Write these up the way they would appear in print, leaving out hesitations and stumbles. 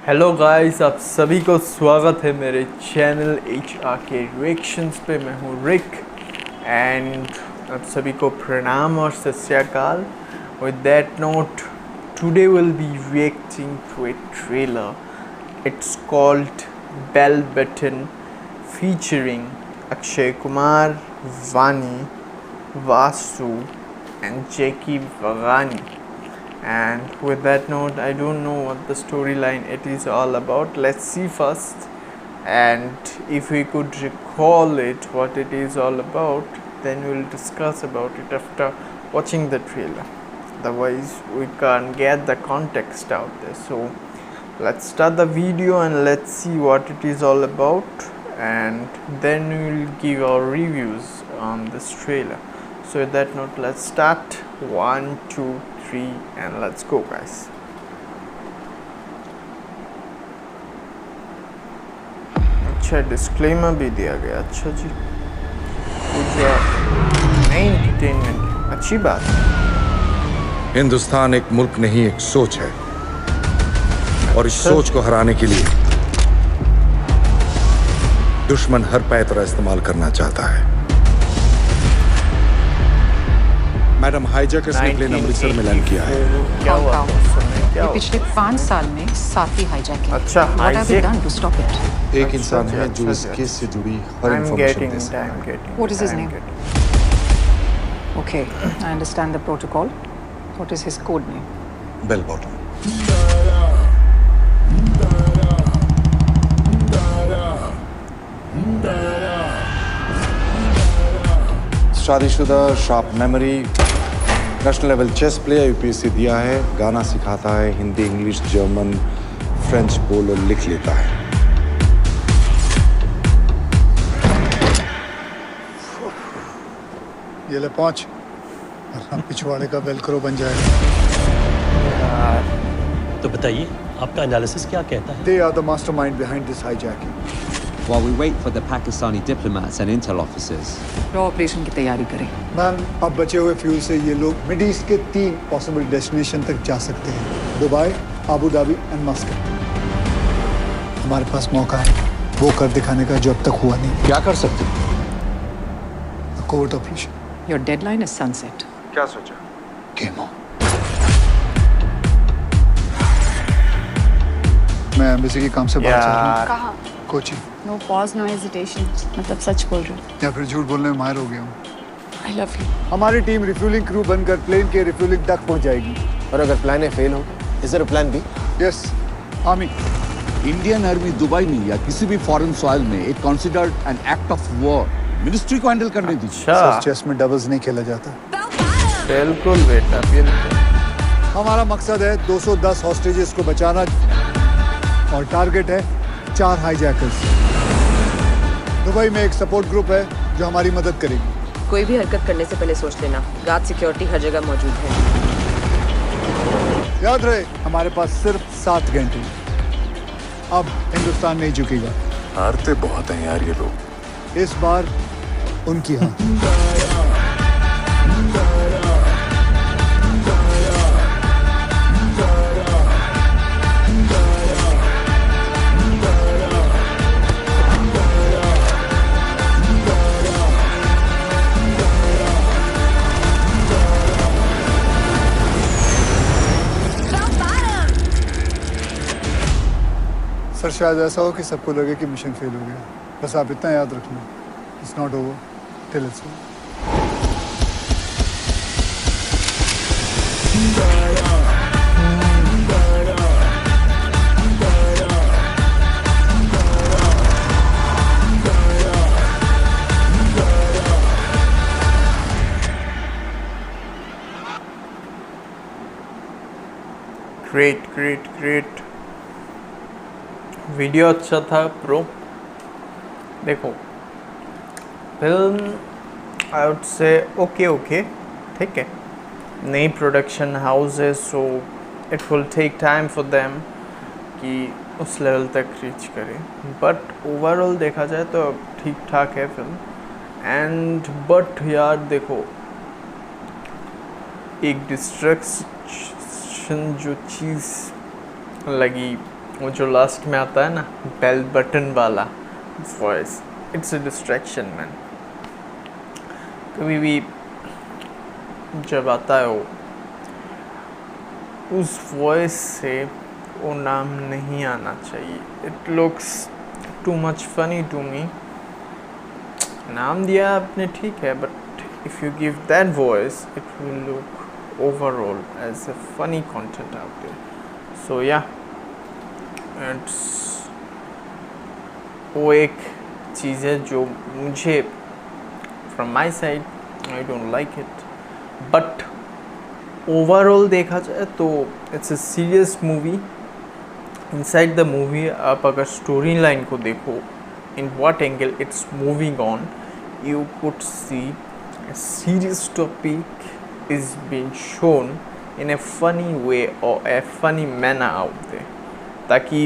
Hello guys, आप सभी को स्वागत है मेरे चैनल HRK रिएक्शंस पे। मैं हूँ रिक एंड आप सभी को प्रणाम और सत श्री अकाल। With that note, today will be reacting to a trailer. It's called Bell Button, featuring Akshay Kumar, Vani, Vasu and Jackie Vagani. And with that note, I don't know what the storyline it is all about. Let's see first, and if we could recall it what it is all about, then we'll discuss about it after watching the trailer. Otherwise we can't get the context out there. So let's start the video and let's see what it is all about, and then we'll give our reviews on this trailer. So with that note, let's start. 1 2 3 and let's go, guys. अच्छा, disclaimer भी दिया गया. अच्छा जी, कुछ नई entertainment, अच्छी बात. हिंदुस्तान एक मुल्क नहीं, एक सोच है, और इस सोच को हराने के लिए दुश्मन हर पैतरा इस्तेमाल करना चाहता है. मैडम, हाईजैकर्स ने प्लेन अमृतसर में लैंड किया है. क्या हुआ? ये पिछले 5 साल में 7 ही हाईजैकिंग. अच्छा, What have you done to stop it? एक इंसान है जो इस केस से जुड़ी हर इंफॉर्मेशन दे सकता है. What is his name? Okay, I understand the protocol. What is his code name? Bell bottom. शादीशुदा, sharp memory, national level chess player, UPSC दिया है, गाना सिखाता है, हिंदी, इंग्लिश, जर्मन, फ्रेंच बोल और लिख लेता है. ये ले पहुंच, वरना पिछवाड़े का वेलक्रो बन जाएगा. तो बताइए, आपका एनालिसिस क्या कहता है? They are the mastermind behind this hijacking. While we wait for the Pakistani diplomats and intel officers. Raw operation की तैयारी करें. मैम, अब बचे हुए फ्यूल से ये लोग मिड ईस्ट के 3 पॉसिबल डेस्टिनेशन तक जा सकते हैं: Dubai, Abu Dhabi and Muscat. हमारे पास मौका है वो कर दिखाने का जो अब तक हुआ नहीं. क्या कर सकते? Court operation. Your deadline is sunset. क्या सोचा? Game on. मैं एम्बेसी के काम से बाहर जा रहा हूँ. कहाँ? Kochi. No pause, no hesitation. मतलब सच बोल रहे हो? या फिर झूठ बोलने में माहिर हो गया हूँ. I love you. हमारी टीम रिफ्यूलिंग क्रू बनकर प्लेन के रिफ्यूलिंग तक पहुँच जाएगी. और अगर प्लान ए फेल हो, is there a plan B? Yes, army. Indian army Dubai में या किसी भी फॉरेन सॉइल में एक considered an act of war. Ministry को हैंडल करने दीजिए. अच्छा, चेस में डबल्स नहीं खेला जाता. बिल्कुल बेटा, बिल्कुल. हमारा मकसद है 210 हॉस्टेजेस को बचाना और टारगेट है 4 हाईजैकर्स. दुबई में एक सपोर्ट ग्रुप है जो हमारी मदद करेगी. कोई भी हरकत करने से पहले सोच लेना. गार्ड सिक्योरिटी हर जगह मौजूद है. याद रहे, हमारे पास सिर्फ 7 घंटे. अब हिंदुस्तान नहीं झुकेगा. हारते बहुत हैं यार ये लोग. इस बार उनकी हार. सर, शायद ऐसा हो कि सबको लगे कि मिशन फेल हो गया. बस आप इतना याद रखना, it's not over till it's over. Great great great. Video अच्छा था प्रो. देखो, film I would say okay, ठीक है. नई प्रोडक्शन हाउस है, so it will take time for them कि उस लेवल तक रीच करे. बट ओवरऑल देखा जाए तो ठीक ठाक है फिल्म. एंड बट यार देखो, एक डिस्ट्रक्शन जो चीज़ लगी वो जो लास्ट में आता है ना बेल बटन वाला voice, it's a distraction man. कभी भी जब आता है वो, उस वॉइस से वो नाम नहीं आना चाहिए। It looks too much funny to me. नाम दिया आपने ठीक है, but if you give that voice it will look overall as a funny content out there. So yeah, it's वो एक चीज़ है जो मुझे from my side I don't like it, but overall देखा जाए तो it's a serious movie. Inside the movie आप अगर स्टोरी लाइन को देखो, in what angle it's moving on, you could see a serious topic is being shown in a funny way or a funny manner out there, ताकि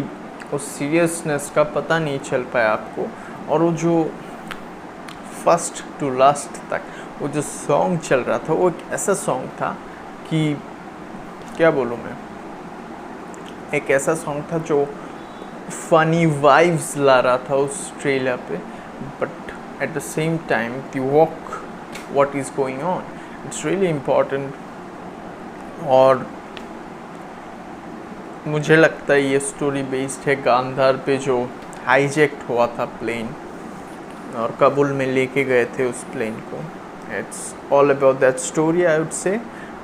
उस seriousness का पता नहीं चल पाया आपको। और वो जो फर्स्ट टू लास्ट तक वो जो सॉन्ग चल रहा था, वो एक ऐसा सॉन्ग था कि क्या बोलूँ मैं, एक ऐसा सॉन्ग था जो फनी वाइब्स ला रहा था उस ट्रेलर पे, but at the same time the walk what is going on, it's really important। और मुझे लगता है ये स्टोरी बेस्ड है गांधार पे, जो हाईजैक्ट हुआ था प्लेन और काबुल में लेके गए थे उस प्लेन को। It's all about that story I would say.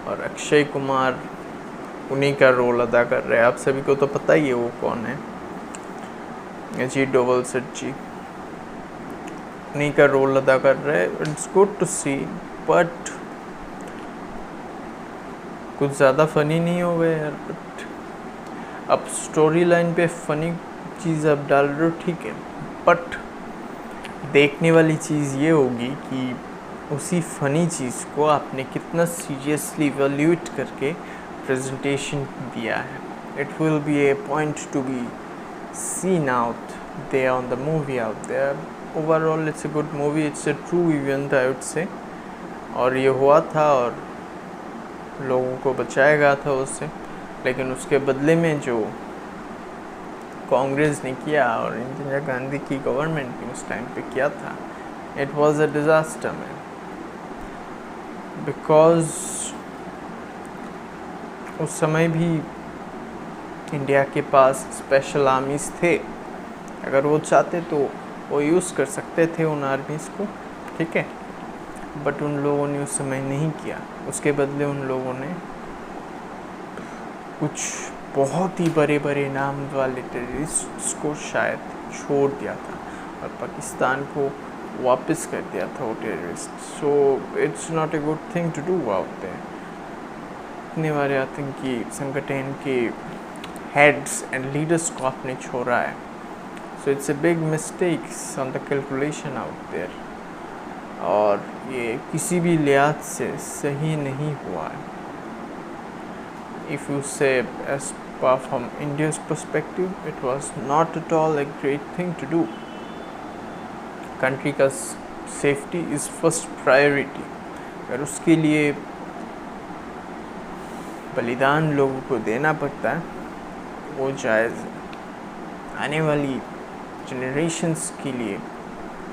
और अक्षय कुमार उन्हीं का रोल अदा कर रहे हैं। आप सभी को तो पता ही है वो कौन है, अजीत डोभाल सेठ जी उन्हीं का रोल अदा कर रहे हैं। It's good to see, but कुछ ज़्यादा फ़नी नहीं हो गए यार। बट अब स्टोरी लाइन पे फ़नी चीज़ आप डाल रहे हो ठीक है, बट देखने वाली चीज़ ये होगी कि उसी फ़नी चीज़ को आपने कितना सीरियसली इवैल्यूएट करके प्रेजेंटेशन दिया है। It will be a point to be seen out there on the movie out there. Overall it's a good movie, it's a true event I would say. और ये हुआ था और लोगों को बचाया गया था उससे, लेकिन उसके बदले में जो कांग्रेस ने किया और इंदिरा गांधी की गवर्नमेंट ने उस टाइम पे किया था, it was a disaster man. Because उस समय भी इंडिया के पास स्पेशल आर्मीज़ थे, अगर वो चाहते तो वो यूज़ कर सकते थे उन आर्मीज़ को, ठीक है, बट उन लोगों ने उस समय नहीं किया। उसके बदले उन लोगों ने कुछ बहुत ही बड़े बड़े नाम वाले टेररिस्ट्स को शायद छोड़ दिया था और पाकिस्तान को वापस कर दिया था वो terrorist. So it's not a good thing to do out there. इतने बारे आतंकी संगठन के हेड्स एंड लीडर्स को आपने छोड़ा है। So it's a big mistakes on the calculation out there, और ये किसी भी लिहाज से सही नहीं हुआ है। If you say as far from India's perspective, it was not at all a great thing to do. Country का safety is first priority, अगर उसके लिए बलिदान लोगों को देना पड़ता है वो जायज़ है। आने वाली जनरेशन्स के लिए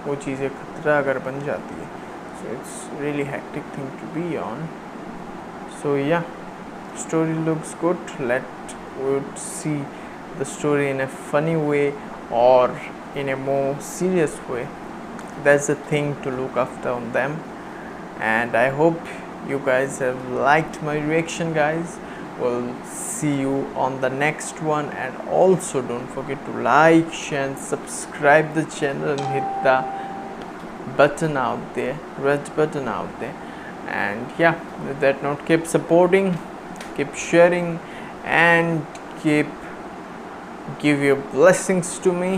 वो चीज़ें खतरा अगर बन जाती है, so it's really hectic thing to be on. So yeah, story looks good, let would see the story in a funny way और in a more serious way. That's the thing to look after on them, and I hope you guys have liked my reaction, guys. We'll see you on the next one, and also don't forget to like, share and subscribe the channel and hit the button out there, red button out there. And yeah, with that note, keep supporting, keep sharing, and keep give your blessings to me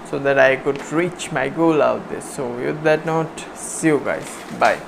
so that I could reach my goal out there. So with that note, see you guys, bye.